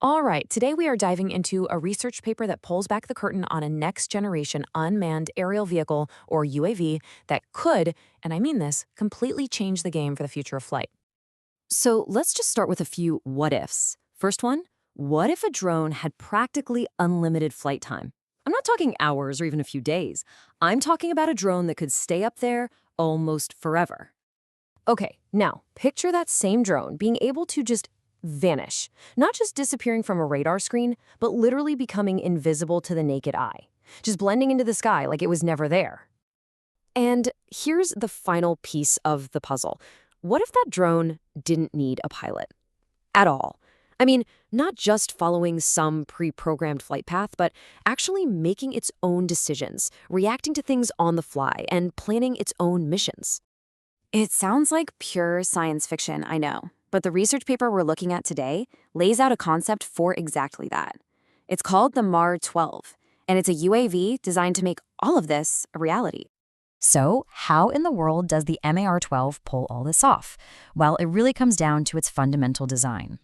All right, today we are diving into a research paper that pulls back the curtain on a next generation unmanned aerial vehicle, or UAV, that could, and I mean this, completely change the game for the future of flight. So let's just start with a few what ifs. First one, what if a drone had practically unlimited flight time? I'm not talking hours or even a few days. I'm talking about a drone that could stay up there almost forever. Okay, now picture that same drone being able to just vanish, not just disappearing from a radar screen, but literally becoming invisible to the naked eye, just blending into the sky like it was never there. And here's the final piece of the puzzle. What if that drone didn't need a pilot at all? I mean, not just following some pre-programmed flight path, but actually making its own decisions, reacting to things on the fly, and planning its own missions. It sounds like pure science fiction, I know, but the research paper we're looking at today lays out a concept for exactly that. It's called the MAR12, and it's a UAV designed to make all of this a reality. So, how in the world does the MAR12 pull all this off? Well, it really comes down to its fundamental design.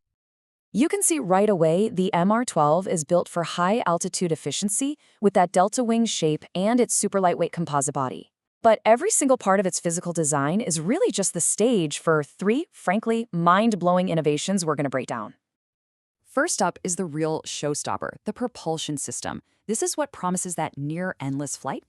You can see right away the MR12 is built for high altitude efficiency with that delta wing shape and its super lightweight composite body. But every single part of its physical design is really just the stage for three, frankly, mind-blowing innovations we're going to break down. First up is the real showstopper, the propulsion system. This is what promises that near-endless flight.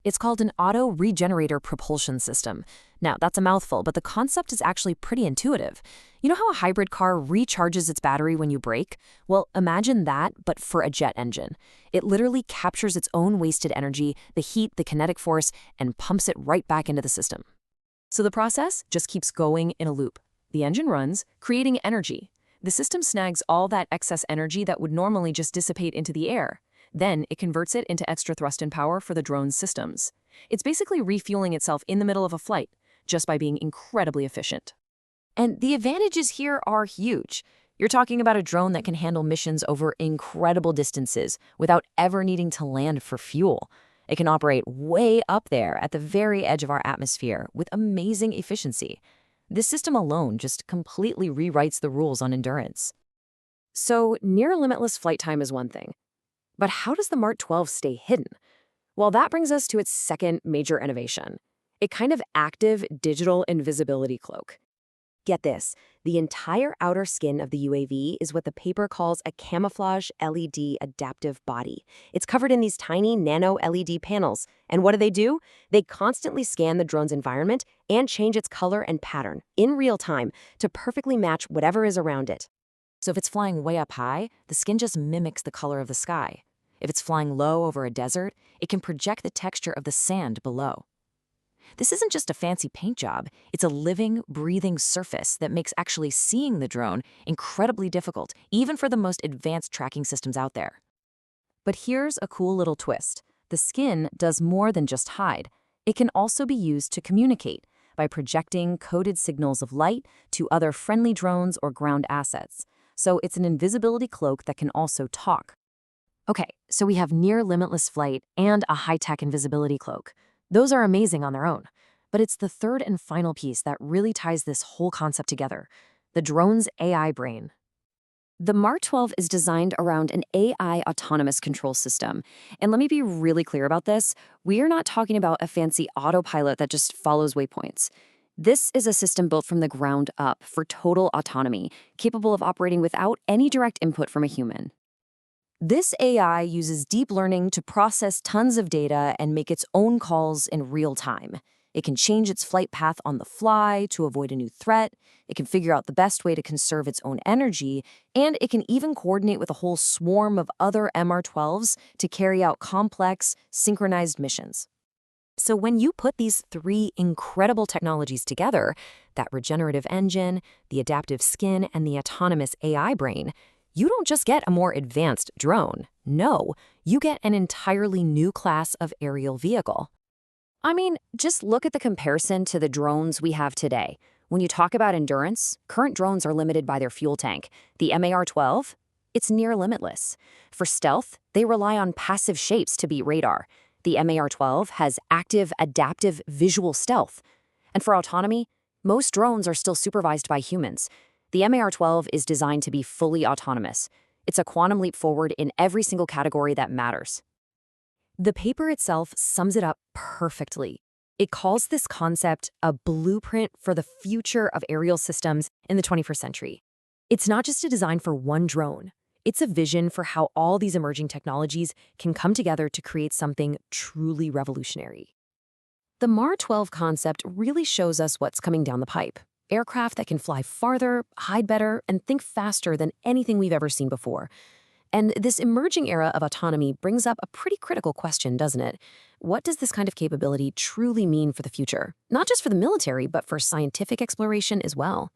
It's called an auto-regenerator propulsion system. Now, that's a mouthful, but the concept is actually pretty intuitive. You know how a hybrid car recharges its battery when you brake? Well, imagine that, but for a jet engine. It literally captures its own wasted energy, the heat, the kinetic force, and pumps it right back into the system. So the process just keeps going in a loop. The engine runs, creating energy. The system snags all that excess energy that would normally just dissipate into the air. Then it converts it into extra thrust and power for the drone's systems. It's basically refueling itself in the middle of a flight, just by being incredibly efficient. And the advantages here are huge. You're talking about a drone that can handle missions over incredible distances without ever needing to land for fuel. It can operate way up there at the very edge of our atmosphere with amazing efficiency. This system alone just completely rewrites the rules on endurance. So near limitless flight time is one thing. But how does the MAR12 stay hidden? Well, that brings us to its second major innovation, a kind of active digital invisibility cloak. Get this, the entire outer skin of the UAV is what the paper calls a camouflage LED adaptive body. It's covered in these tiny nano LED panels. And what do? They constantly scan the drone's environment and change its color and pattern in real time to perfectly match whatever is around it. So if it's flying way up high, the skin just mimics the color of the sky. If it's flying low over a desert, it can project the texture of the sand below. This isn't just a fancy paint job, it's a living, breathing surface that makes actually seeing the drone incredibly difficult, even for the most advanced tracking systems out there. But here's a cool little twist. The skin does more than just hide. It can also be used to communicate by projecting coded signals of light to other friendly drones or ground assets. So it's an invisibility cloak that can also talk. Okay, so we have near limitless flight and a high-tech invisibility cloak. Those are amazing on their own. But it's the third and final piece that really ties this whole concept together, the drone's AI brain. The MAR12 is designed around an AI autonomous control system. And let me be really clear about this. We are not talking about a fancy autopilot that just follows waypoints. This is a system built from the ground up for total autonomy, capable of operating without any direct input from a human. This AI uses deep learning to process tons of data and make its own calls in real time. It can change its flight path on the fly to avoid a new threat, it can figure out the best way to conserve its own energy, and it can even coordinate with a whole swarm of other MR-12s to carry out complex, synchronized missions. So when you put these three incredible technologies together, that regenerative engine, the adaptive skin, and the autonomous AI brain, you don't just get a more advanced drone. No, you get an entirely new class of aerial vehicle. I mean, just look at the comparison to the drones we have today. When you talk about endurance, current drones are limited by their fuel tank. The MAR-12, it's near limitless. For stealth, they rely on passive shapes to beat radar. The MAR-12 has active, adaptive visual stealth. And for autonomy, most drones are still supervised by humans. The MAR-12 is designed to be fully autonomous. It's a quantum leap forward in every single category that matters. The paper itself sums it up perfectly. It calls this concept a blueprint for the future of aerial systems in the 21st century. It's not just a design for one drone. It's a vision for how all these emerging technologies can come together to create something truly revolutionary. The MAR12 concept really shows us what's coming down the pipe. Aircraft that can fly farther, hide better, and think faster than anything we've ever seen before. And this emerging era of autonomy brings up a pretty critical question, doesn't it? What does this kind of capability truly mean for the future? Not just for the military, but for scientific exploration as well.